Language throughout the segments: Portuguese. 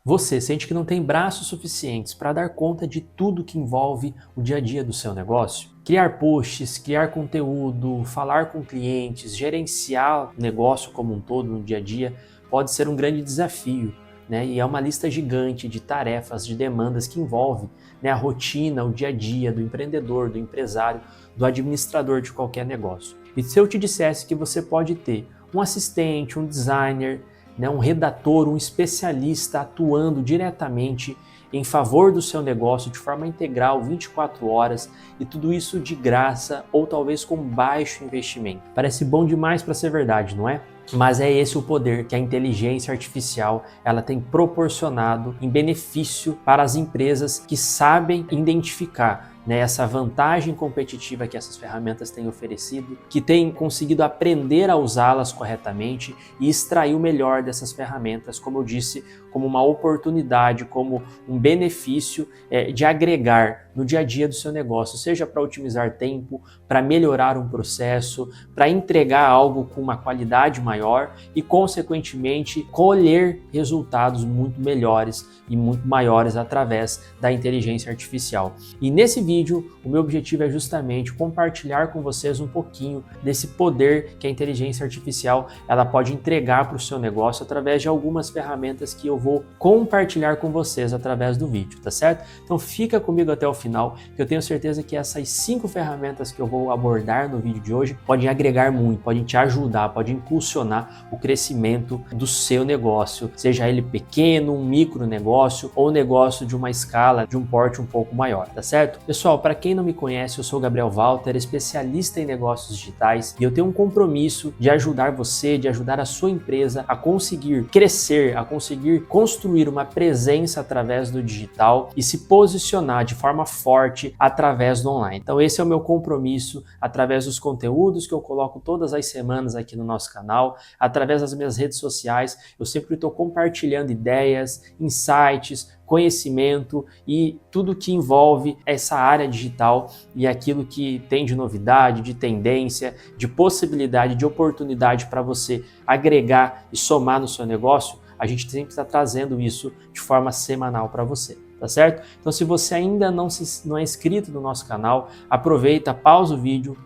Você sente que não tem braços suficientes para dar conta de tudo que envolve o dia a dia do seu negócio? Criar posts, criar conteúdo, falar com clientes, gerenciar o negócio como um todo no dia a dia pode ser um grande desafio, né? E é uma lista gigante de tarefas, de demandas que envolve, né, a rotina, o dia a dia do empreendedor, do empresário, do administrador de qualquer negócio. E se eu te dissesse que você pode ter um assistente, um designer, né, um redator, um especialista atuando diretamente em favor do seu negócio de forma integral, 24 horas, e tudo isso de graça ou talvez com baixo investimento. Parece bom demais para ser verdade, não é? Mas é esse o poder que a inteligência artificial ela tem proporcionado em benefício para as empresas que sabem identificar, né, essa vantagem competitiva que essas ferramentas têm oferecido, que têm conseguido aprender a usá-las corretamente e extrair o melhor dessas ferramentas, como eu disse, como uma oportunidade, como um benefício de agregar no dia a dia do seu negócio, seja para otimizar tempo, para melhorar um processo, para entregar algo com uma qualidade maior e, consequentemente, colher resultados muito melhores e muito maiores através da inteligência artificial. E nesse vídeo, o meu objetivo é justamente compartilhar com vocês um pouquinho desse poder que a inteligência artificial ela pode entregar para o seu negócio através de algumas ferramentas que eu vou compartilhar com vocês através do vídeo, tá certo? Então fica comigo até o final, que eu tenho certeza que essas 5 ferramentas que eu vou abordar no vídeo de hoje podem agregar muito, podem te ajudar, podem impulsionar o crescimento do seu negócio, seja ele pequeno, um micro negócio ou um negócio de uma escala, de um porte um pouco maior, tá certo? Pessoal, para quem não me conhece, eu sou Gabriel Walter, especialista em negócios digitais, e eu tenho um compromisso de ajudar você, de ajudar a sua empresa a conseguir crescer, a conseguir construir uma presença através do digital e se posicionar de forma forte através do online. Então esse é o meu compromisso através dos conteúdos que eu coloco todas as semanas aqui no nosso canal, através das minhas redes sociais. Eu sempre estou compartilhando ideias, insights, conhecimento e tudo que envolve essa área digital e aquilo que tem de novidade, de tendência, de possibilidade, de oportunidade para você agregar e somar no seu negócio. A gente sempre está trazendo isso de forma semanal para você, tá certo? Então se você ainda não é inscrito no nosso canal, aproveita, pausa o vídeo,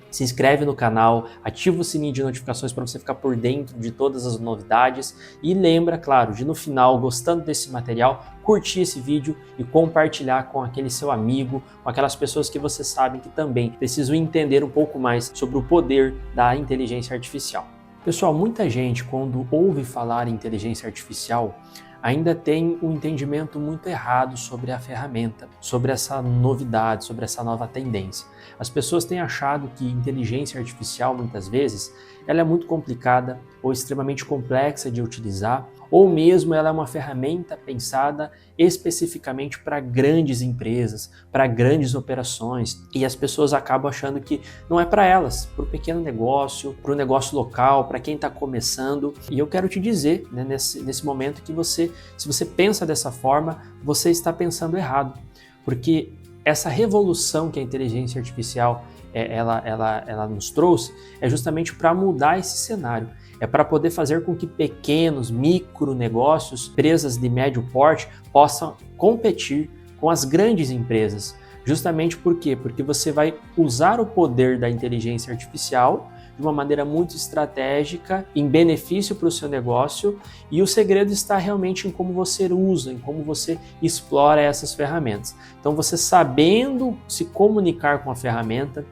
se inscreve no canal, ativa o sininho de notificações para você ficar por dentro de todas as novidades e lembra, claro, de no final, gostando desse material, curtir esse vídeo e compartilhar com aquele seu amigo, com aquelas pessoas que você sabe que também precisam entender um pouco mais sobre o poder da inteligência artificial. Pessoal, muita gente quando ouve falar em inteligência artificial ainda tem um entendimento muito errado sobre a ferramenta, sobre essa novidade, sobre essa nova tendência. As pessoas têm achado que inteligência artificial, muitas vezes, ela é muito complicada ou extremamente complexa de utilizar, ou mesmo ela é uma ferramenta pensada especificamente para grandes empresas, para grandes operações, e as pessoas acabam achando que não é para elas, para o pequeno negócio, para o negócio local, para quem está começando. E eu quero te dizer, né, nesse momento que se você pensa dessa forma, você está pensando errado, porque essa revolução que a inteligência artificial ela nos trouxe é justamente para mudar esse cenário. É para poder fazer com que pequenos, micro negócios, empresas de médio porte, possam competir com as grandes empresas. Justamente por quê? Porque você vai usar o poder da inteligência artificial de uma maneira muito estratégica, em benefício para o seu negócio, e o segredo está realmente em como você usa, em como você explora essas ferramentas. Então você sabendo se comunicar com a ferramenta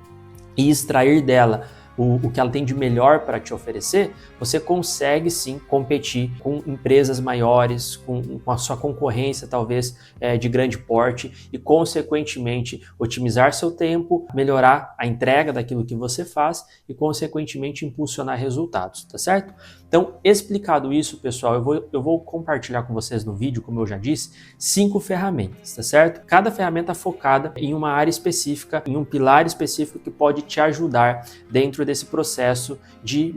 e extrair dela o que ela tem de melhor para te oferecer, você consegue sim competir com empresas maiores, com a sua concorrência talvez de grande porte e consequentemente otimizar seu tempo, melhorar a entrega daquilo que você faz e consequentemente impulsionar resultados, tá certo? Então, explicado isso, pessoal, eu vou compartilhar com vocês no vídeo, como eu já disse, 5 ferramentas, tá certo? Cada ferramenta focada em uma área específica, em um pilar específico que pode te ajudar dentro desse processo de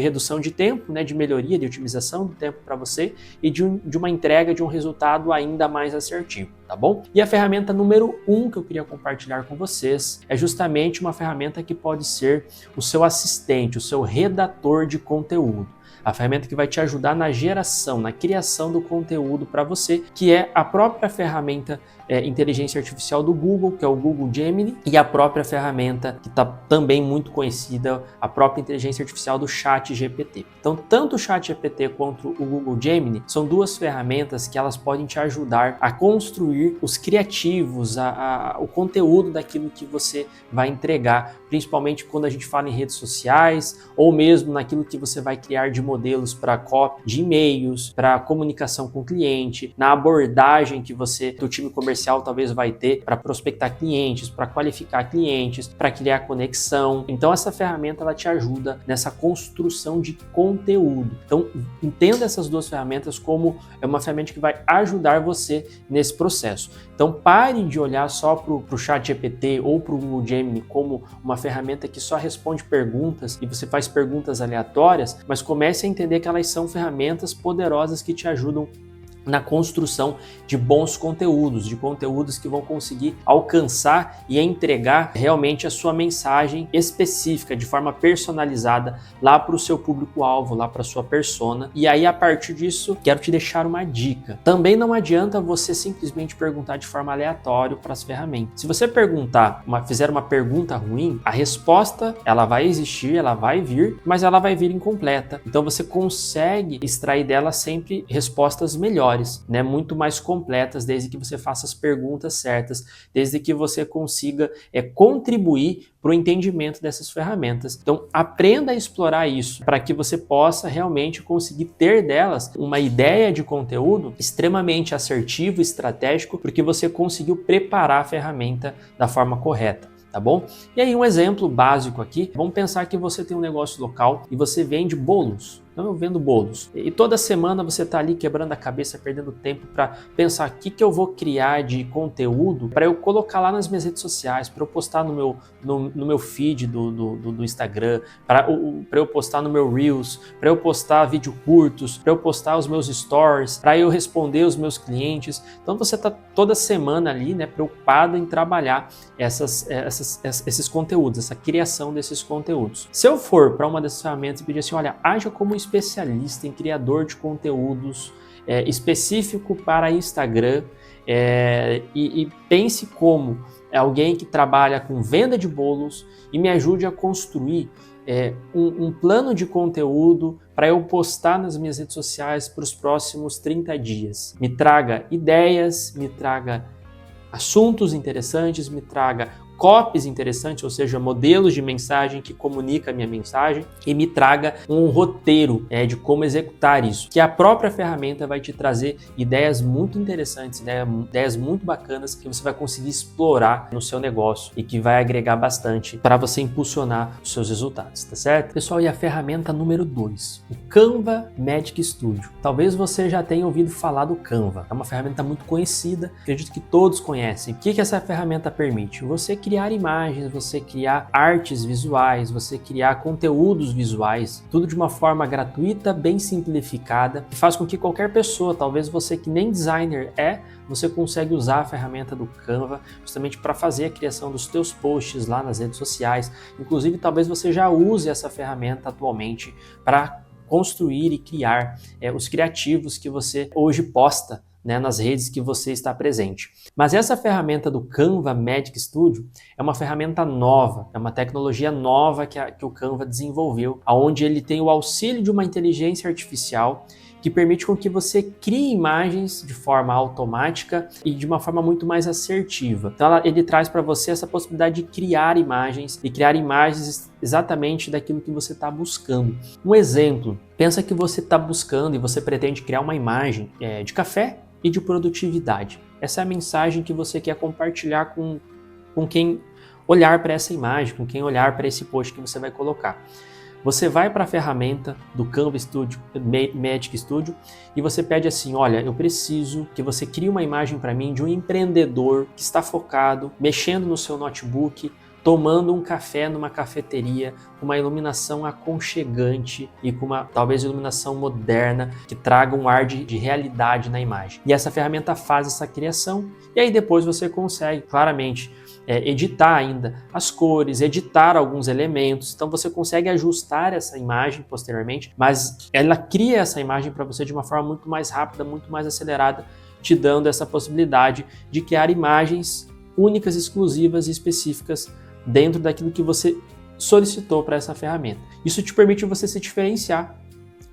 redução de tempo, né, de melhoria, de otimização do tempo para você e de uma entrega de um resultado ainda mais assertivo, tá bom? E a ferramenta número 1 que eu queria compartilhar com vocês é justamente uma ferramenta que pode ser o seu assistente, o seu redator de conteúdo. a ferramenta que vai te ajudar na geração, na criação do conteúdo para você, que é a própria ferramenta inteligência artificial do Google, que é o Google Gemini, e a própria ferramenta que está também muito conhecida, a própria inteligência artificial do ChatGPT. Então, tanto o ChatGPT quanto o Google Gemini são duas ferramentas que elas podem te ajudar a construir os criativos, o conteúdo daquilo que você vai entregar, principalmente quando a gente fala em redes sociais, ou mesmo naquilo que você vai criar de modelos para copy de e-mails, para comunicação com o cliente, na abordagem que o time comercial talvez vai ter para prospectar clientes, para qualificar clientes, para criar conexão. Então essa ferramenta ela te ajuda nessa construção de conteúdo. Então entenda essas duas ferramentas como uma ferramenta que vai ajudar você nesse processo. Então pare de olhar só para o ChatGPT ou para o Google Gemini como uma ferramenta que só responde perguntas e você faz perguntas aleatórias, mas comece a entender que elas são ferramentas poderosas que te ajudam na construção de bons conteúdos, de conteúdos que vão conseguir alcançar e entregar realmente a sua mensagem específica, de forma personalizada lá para o seu público-alvo, lá para a sua persona. E aí, a partir disso, quero te deixar uma dica. Também não adianta você simplesmente perguntar de forma aleatória para as ferramentas. Se você fizer uma pergunta ruim, a resposta ela vai existir, ela vai vir, mas ela vai vir incompleta. Então você consegue extrair dela sempre respostas melhores, né, muito mais completas, desde que você faça as perguntas certas, desde que você consiga contribuir para o entendimento dessas ferramentas. Então, aprenda a explorar isso para que você possa realmente conseguir ter delas uma ideia de conteúdo extremamente assertivo, estratégico, porque você conseguiu preparar a ferramenta da forma correta. Tá bom? E aí um exemplo básico aqui, vamos pensar que você tem um negócio local e você vende bolos. Então eu vendo bolos. E toda semana você está ali quebrando a cabeça, perdendo tempo para pensar o que eu vou criar de conteúdo para eu colocar lá nas minhas redes sociais, para eu postar no meu feed do Instagram, para eu postar no meu Reels, para eu postar vídeo curtos, para eu postar os meus stories, para eu responder os meus clientes. Então você está toda semana ali, né, preocupado em trabalhar esses conteúdos, essa criação desses conteúdos. Se eu for para uma dessas ferramentas e pedir assim, olha, haja como especialista em criador de conteúdos específico para Instagram e pense como alguém que trabalha com venda de bolos e me ajude a construir um plano de conteúdo para eu postar nas minhas redes sociais para os próximos 30 dias. Me traga ideias, me traga assuntos interessantes, me traga copies interessantes, ou seja, modelos de mensagem que comunicam a minha mensagem e me traga um roteiro de como executar isso, que a própria ferramenta vai te trazer ideias muito interessantes, ideias muito bacanas que você vai conseguir explorar no seu negócio e que vai agregar bastante para você impulsionar os seus resultados, tá certo? Pessoal, e a ferramenta número 2, o Canva Magic Studio. Talvez você já tenha ouvido falar do Canva, é uma ferramenta muito conhecida, acredito que todos conhecem. O que essa ferramenta permite? Você criar imagens, você criar artes visuais, você criar conteúdos visuais, tudo de uma forma gratuita, bem simplificada, que faz com que qualquer pessoa, talvez você que nem designer você consegue usar a ferramenta do Canva justamente para fazer a criação dos teus posts lá nas redes sociais. Inclusive, talvez você já use essa ferramenta atualmente para construir e criar os criativos que você hoje posta, né, nas redes que você está presente. Mas essa ferramenta do Canva Magic Studio é uma ferramenta nova, é uma tecnologia nova que o Canva desenvolveu, onde ele tem o auxílio de uma inteligência artificial que permite com que você crie imagens de forma automática e de uma forma muito mais assertiva. Então ele traz para você essa possibilidade de criar imagens e criar imagens exatamente daquilo que você está buscando. Um exemplo, pensa que você está buscando e você pretende criar uma imagem de café e de produtividade. Essa é a mensagem que você quer compartilhar com quem olhar para essa imagem, com quem olhar para esse post que você vai colocar. Você vai para a ferramenta do Canva Studio, Magic Studio, e você pede assim, olha, eu preciso que você crie uma imagem para mim de um empreendedor que está focado, mexendo no seu notebook, tomando um café numa cafeteria, com uma iluminação aconchegante e com uma talvez iluminação moderna que traga um ar de realidade na imagem. E essa ferramenta faz essa criação e aí depois você consegue claramente editar ainda as cores, editar alguns elementos, então você consegue ajustar essa imagem posteriormente, mas ela cria essa imagem para você de uma forma muito mais rápida, muito mais acelerada, te dando essa possibilidade de criar imagens únicas, exclusivas e específicas dentro daquilo que você solicitou para essa ferramenta. Isso te permite você se diferenciar,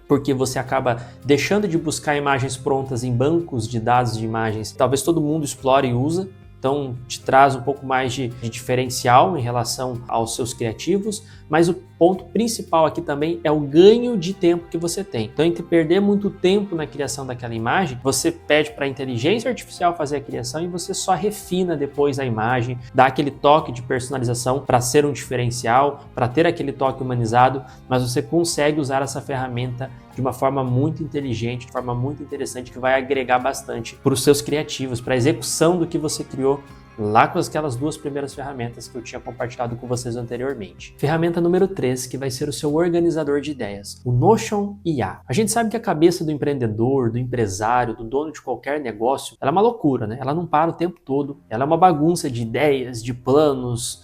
porque você acaba deixando de buscar imagens prontas em bancos de dados de imagens que talvez todo mundo explore e usa. Então, te traz um pouco mais de diferencial em relação aos seus criativos, mas o ponto principal aqui também é o ganho de tempo que você tem. Então, entre perder muito tempo na criação daquela imagem, você pede para a inteligência artificial fazer a criação e você só refina depois a imagem, dá aquele toque de personalização para ser um diferencial, para ter aquele toque humanizado, mas você consegue usar essa ferramenta de uma forma muito inteligente, de forma muito interessante, que vai agregar bastante para os seus criativos, para a execução do que você criou lá com aquelas duas primeiras ferramentas que eu tinha compartilhado com vocês anteriormente. Ferramenta número 3, que vai ser o seu organizador de ideias, o Notion IA. A gente sabe que a cabeça do empreendedor, do empresário, do dono de qualquer negócio, ela é uma loucura, né? Ela não para o tempo todo, ela é uma bagunça de ideias, de planos,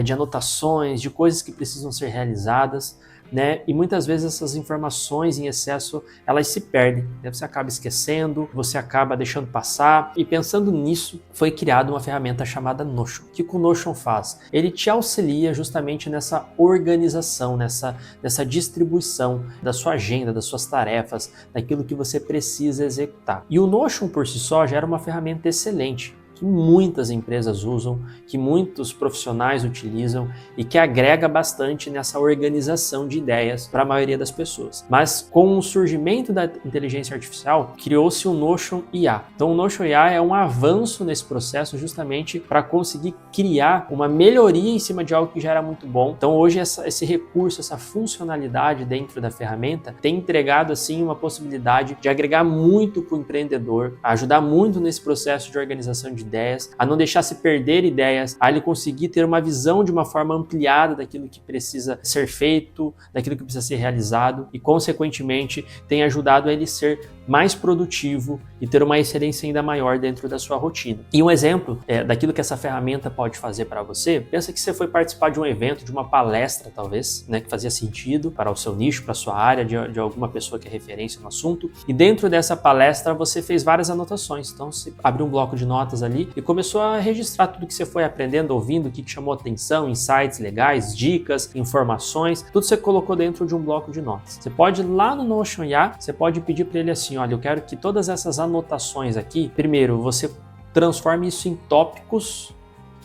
de anotações, de coisas que precisam ser realizadas, né? E muitas vezes essas informações em excesso, elas se perdem, né? Você acaba esquecendo, você acaba deixando passar, e pensando nisso, foi criada uma ferramenta chamada Notion. O que o Notion faz? Ele te auxilia justamente nessa organização, nessa distribuição da sua agenda, das suas tarefas, daquilo que você precisa executar. E o Notion por si só já era uma ferramenta excelente, que muitas empresas usam, que muitos profissionais utilizam e que agrega bastante nessa organização de ideias para a maioria das pessoas. Mas com o surgimento da inteligência artificial, criou-se o Notion IA. Então o Notion IA é um avanço nesse processo justamente para conseguir criar uma melhoria em cima de algo que já era muito bom. Então hoje esse recurso, essa funcionalidade dentro da ferramenta tem entregado assim uma possibilidade de agregar muito para o empreendedor, ajudar muito nesse processo de organização de ideias, a não deixar se perder ideias, a ele conseguir ter uma visão de uma forma ampliada daquilo que precisa ser feito, daquilo que precisa ser realizado e, consequentemente, tem ajudado a ele ser mais produtivo e ter uma excelência ainda maior dentro da sua rotina. E um exemplo daquilo que essa ferramenta pode fazer para você, pensa que você foi participar de um evento, de uma palestra talvez, né, que fazia sentido para o seu nicho, para a sua área, de alguma pessoa que é referência no assunto, e dentro dessa palestra você fez várias anotações. Então você abriu um bloco de notas ali e começou a registrar tudo que você foi aprendendo, ouvindo, o que chamou atenção, insights legais, dicas, informações, tudo você colocou dentro de um bloco de notas. Você pode ir lá no Notion IA, você pode pedir para ele assim, olha, eu quero que todas essas anotações aqui, primeiro, você transforme isso em tópicos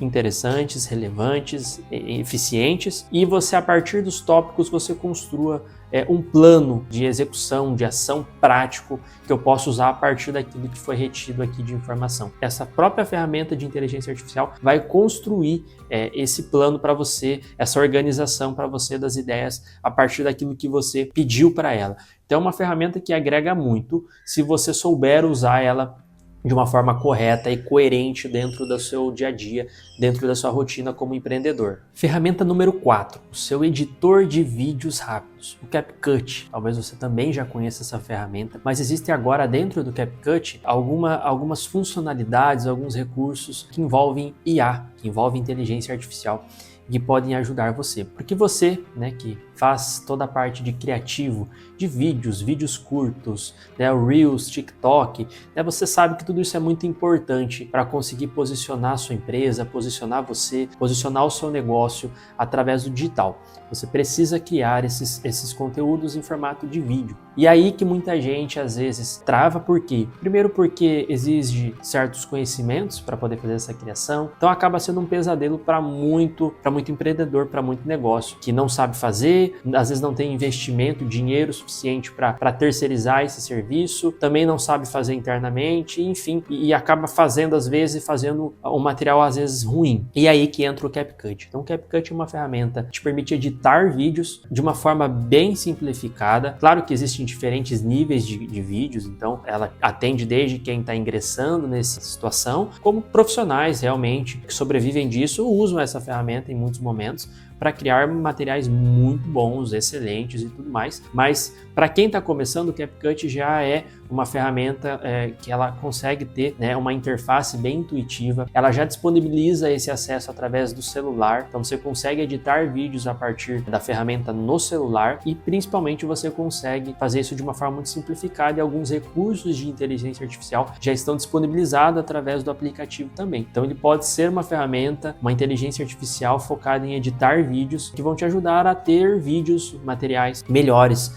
interessantes, relevantes, eficientes, e você, a partir dos tópicos, você construa um plano de execução, de ação prático que eu posso usar a partir daquilo que foi retido aqui de informação. Essa própria ferramenta de inteligência artificial vai construir esse plano para você, essa organização para você das ideias a partir daquilo que você pediu para ela. Então é uma ferramenta que agrega muito se você souber usar ela de uma forma correta e coerente dentro do seu dia a dia, dentro da sua rotina como empreendedor. Ferramenta número 4, o seu editor de vídeos rápidos, o CapCut. Talvez você também já conheça essa ferramenta, mas existem agora dentro do CapCut algumas funcionalidades, alguns recursos que envolvem IA, que envolvem inteligência artificial, que podem ajudar você. Porque você, né, que faz toda a parte de criativo, de vídeos curtos, né, Reels, TikTok, né, você sabe que tudo isso é muito importante para conseguir posicionar a sua empresa, posicionar você, posicionar o seu negócio através do digital. Você precisa criar esses conteúdos em formato de vídeo. E aí que muita gente às vezes trava, por quê? Primeiro porque exige certos conhecimentos para poder fazer essa criação, então acaba sendo um pesadelo para muito empreendedor, para muito negócio que não sabe fazer fazer, às vezes não tem investimento, dinheiro suficiente para terceirizar esse serviço, também não sabe fazer internamente, enfim, e acaba fazendo às vezes, fazendo um material às vezes ruim. E aí que entra o CapCut. Então o CapCut é uma ferramenta que te permite editar vídeos de uma forma bem simplificada. Claro que existem diferentes níveis de vídeos, então ela atende desde quem está ingressando nessa situação, como profissionais realmente que sobrevivem disso, usam essa ferramenta em muitos momentos para criar materiais muito bons, excelentes e tudo mais. Mas para quem está começando, o CapCut já é uma ferramenta que ela consegue ter, né, uma interface bem intuitiva. Ela já disponibiliza esse acesso através do celular, então você consegue editar vídeos a partir da ferramenta no celular e principalmente você consegue fazer isso de uma forma muito simplificada, e alguns recursos de inteligência artificial já estão disponibilizados através do aplicativo também. Então ele pode ser uma ferramenta, uma inteligência artificial focada em editar vídeos que vão te ajudar a ter vídeos, materiais melhores,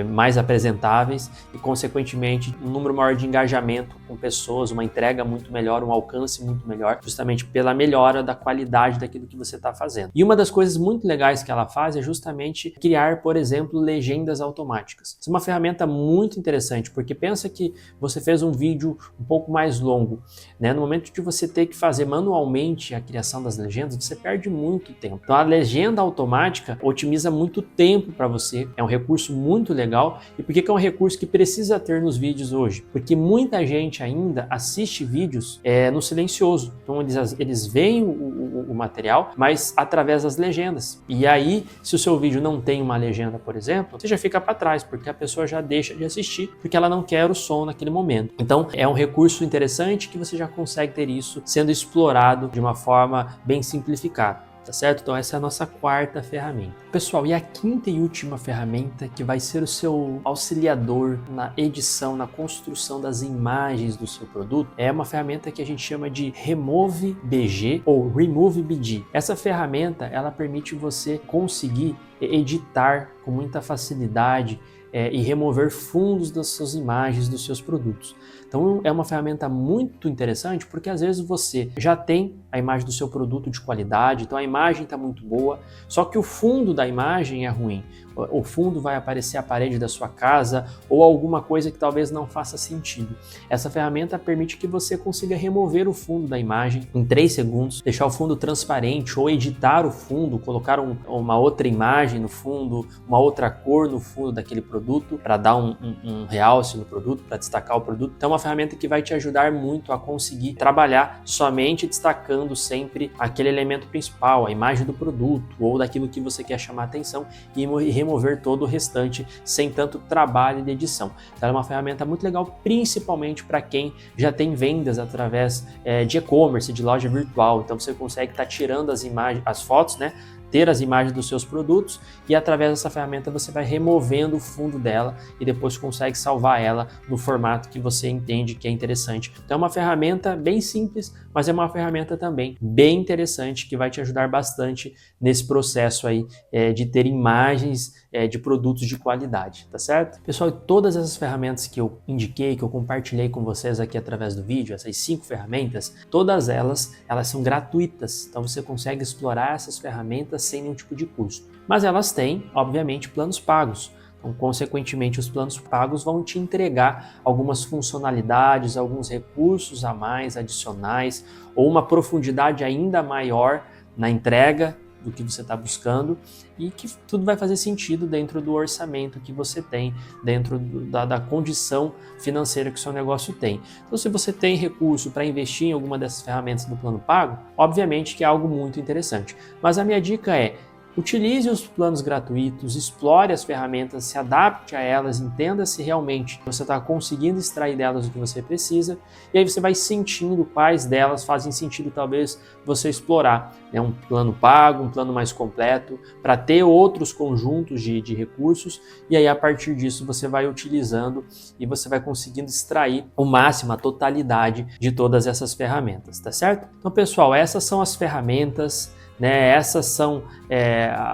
mais apresentáveis e consequentemente um número maior de engajamento com pessoas, uma entrega muito melhor, um alcance muito melhor, justamente pela melhora da qualidade daquilo que você está fazendo. E uma das coisas muito legais que ela faz é justamente criar, por exemplo, legendas automáticas. Isso é uma ferramenta muito interessante, porque pensa que você fez um vídeo um pouco mais longo, né? No momento de você ter que fazer manualmente a criação das legendas, você perde muito tempo. Então a legenda automática otimiza muito tempo para você, é um recurso muito legal. E por que é um recurso que precisa ter nos vídeos hoje? Porque muita gente ainda assiste vídeos no silencioso, então eles veem o material, mas através das legendas. E aí, se o seu vídeo não tem uma legenda, por exemplo, você já fica para trás, porque a pessoa já deixa de assistir, porque ela não quer o som naquele momento. Então é um recurso interessante que você já consegue ter isso sendo explorado de uma forma bem simplificada. Tá certo? Então essa é a nossa quarta ferramenta. Pessoal, e a quinta e última ferramenta que vai ser o seu auxiliador na edição, na construção das imagens do seu produto, é uma ferramenta que a gente chama de Remove BG ou Remove BG. Essa ferramenta, ela permite você conseguir editar com muita facilidade e remover fundos das suas imagens, dos seus produtos. Então é uma ferramenta muito interessante porque às vezes você já tem a imagem do seu produto de qualidade, então a imagem está muito boa, só que o fundo da imagem é ruim. O fundo vai aparecer a parede da sua casa ou alguma coisa que talvez não faça sentido. Essa ferramenta permite que você consiga remover o fundo da imagem em 3 segundos, deixar o fundo transparente ou editar o fundo, colocar uma outra imagem no fundo, uma outra cor no fundo daquele produto para dar um realce no produto, para destacar o produto. Então é uma ferramenta que vai te ajudar muito a conseguir trabalhar somente destacando sempre aquele elemento principal, a imagem do produto ou daquilo que você quer chamar a atenção e remover todo o restante sem tanto trabalho de edição. Então é uma ferramenta muito legal, principalmente para quem já tem vendas através de e-commerce, de loja virtual. Então você consegue estar tirando as imagens, as fotos, né? Ter as imagens dos seus produtos e através dessa ferramenta você vai removendo o fundo dela e depois consegue salvar ela no formato que você entende que é interessante. Então é uma ferramenta bem simples, mas é uma ferramenta também bem interessante que vai te ajudar bastante nesse processo aí de ter imagens de produtos de qualidade, tá certo? Pessoal, todas essas ferramentas que eu indiquei, que eu compartilhei com vocês aqui através do vídeo, essas 5 ferramentas, todas elas são gratuitas, então você consegue explorar essas ferramentas sem nenhum tipo de custo. Mas elas têm, obviamente, planos pagos. Então, consequentemente, os planos pagos vão te entregar algumas funcionalidades, alguns recursos a mais, adicionais, ou uma profundidade ainda maior na entrega do que você está buscando e que tudo vai fazer sentido dentro do orçamento que você tem, dentro da condição financeira que o seu negócio tem. Então, se você tem recurso para investir em alguma dessas ferramentas do plano pago, obviamente que é algo muito interessante. Mas a minha dica é: utilize os planos gratuitos, explore as ferramentas, se adapte a elas, entenda se realmente você está conseguindo extrair delas o que você precisa, e aí você vai sentindo quais delas fazem sentido talvez você explorar. Um plano pago, um plano mais completo, para ter outros conjuntos de recursos, e aí a partir disso você vai utilizando e você vai conseguindo extrair o máximo, a totalidade de todas essas ferramentas, tá certo? Então, pessoal, essas são as ferramentas, né? Essas são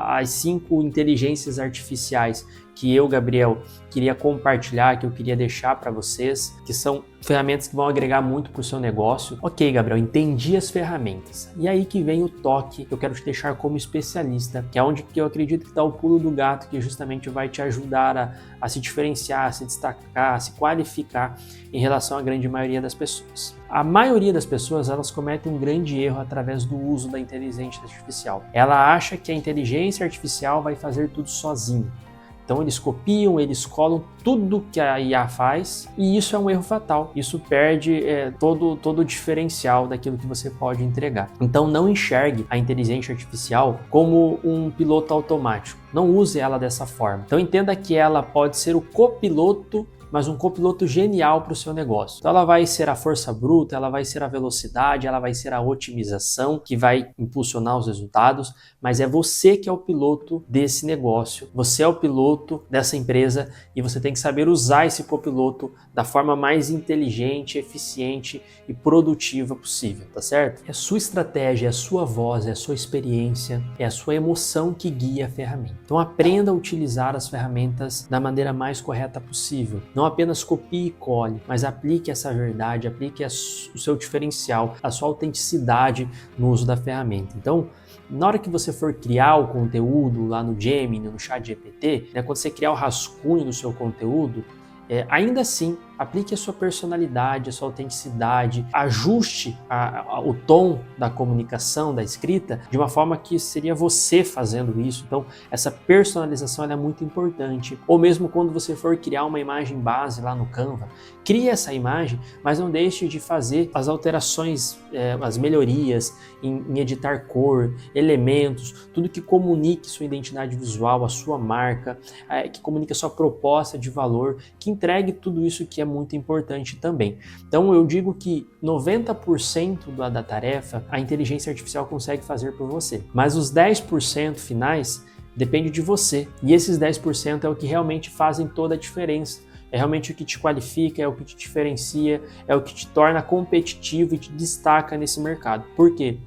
as 5 inteligências artificiais que eu, Gabriel, queria compartilhar, que eu queria deixar para vocês, que são ferramentas que vão agregar muito para o seu negócio. Ok, Gabriel, entendi as ferramentas. E aí que vem o toque que eu quero te deixar como especialista, que é onde que eu acredito que está o pulo do gato, que justamente vai te ajudar a se diferenciar, a se destacar, a se qualificar em relação à grande maioria das pessoas. A maioria das pessoas, elas cometem um grande erro através do uso da inteligência artificial. Ela acha que a inteligência artificial vai fazer tudo sozinho. Então eles copiam, eles colam tudo que a IA faz e isso é um erro fatal. Isso perde todo o diferencial daquilo que você pode entregar. Então não enxergue a inteligência artificial como um piloto automático. Não use ela dessa forma. Então entenda que ela pode ser o copiloto, mas um copiloto genial para o seu negócio. Então ela vai ser a força bruta, ela vai ser a velocidade, ela vai ser a otimização que vai impulsionar os resultados, mas é você que é o piloto desse negócio, você é o piloto dessa empresa e você tem que saber usar esse copiloto da forma mais inteligente, eficiente e produtiva possível, tá certo? É a sua estratégia, é a sua voz, é a sua experiência, é a sua emoção que guia a ferramenta. Então aprenda a utilizar as ferramentas da maneira mais correta possível. Não apenas copie e cole, mas aplique essa verdade, aplique o seu diferencial, a sua autenticidade no uso da ferramenta. Então, na hora que você for criar o conteúdo lá no Gemini, no ChatGPT, quando você criar o rascunho do seu conteúdo, ainda assim, aplique a sua personalidade, a sua autenticidade, ajuste o tom da comunicação, da escrita, de uma forma que seria você fazendo isso. Então, essa personalização ela é muito importante. Ou mesmo quando você for criar uma imagem base lá no Canva, crie essa imagem, mas não deixe de fazer as alterações, as melhorias em editar cor, elementos, tudo que comunique sua identidade visual, a sua marca, que comunique a sua proposta de valor, que entregue tudo isso que é muito importante também. Então eu digo que 90% da tarefa a inteligência artificial consegue fazer por você, mas os 10% finais depende de você, e esses 10% é o que realmente fazem toda a diferença. É realmente o que te qualifica, é o que te diferencia, é o que te torna competitivo e te destaca nesse mercado. Por quê?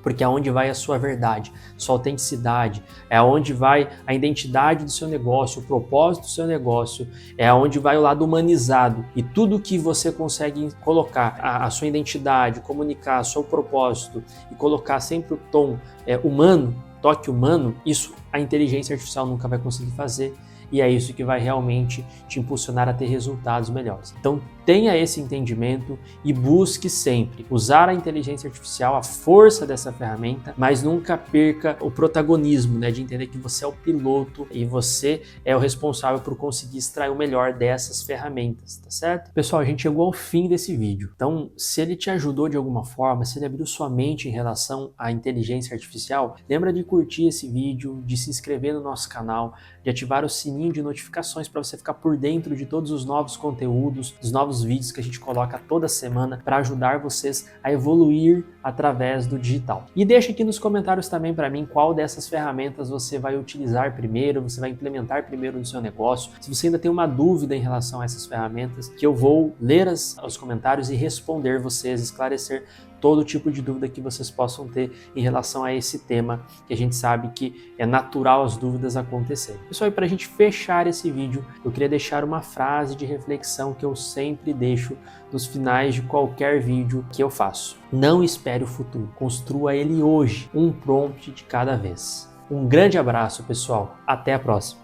Porque é onde vai a sua verdade, sua autenticidade, é onde vai a identidade do seu negócio, o propósito do seu negócio, é onde vai o lado humanizado. E tudo que você consegue colocar, a sua identidade, comunicar o seu propósito e colocar sempre o tom humano, toque humano, isso a inteligência artificial nunca vai conseguir fazer. E é isso que vai realmente te impulsionar a ter resultados melhores. Então tenha esse entendimento e busque sempre usar a inteligência artificial, a força dessa ferramenta, mas nunca perca o protagonismo, de entender que você é o piloto e você é o responsável por conseguir extrair o melhor dessas ferramentas, tá certo? Pessoal, a gente chegou ao fim desse vídeo. Então, se ele te ajudou de alguma forma, se ele abriu sua mente em relação à inteligência artificial, lembra de curtir esse vídeo, de se inscrever no nosso canal, de ativar o sininho de notificações para você ficar por dentro de todos os novos conteúdos, dos novos vídeos que a gente coloca toda semana para ajudar vocês a evoluir através do digital. E deixa aqui nos comentários também para mim qual dessas ferramentas você vai utilizar primeiro, você vai implementar primeiro no seu negócio. Se você ainda tem uma dúvida em relação a essas ferramentas, que eu vou ler os comentários e responder vocês, esclarecer todo tipo de dúvida que vocês possam ter em relação a esse tema, que a gente sabe que é natural as dúvidas acontecerem. Pessoal, e para a gente fechar esse vídeo, eu queria deixar uma frase de reflexão que eu sempre deixo nos finais de qualquer vídeo que eu faço. Não espere o futuro, construa ele hoje, um prompt de cada vez. Um grande abraço, pessoal. Até a próxima.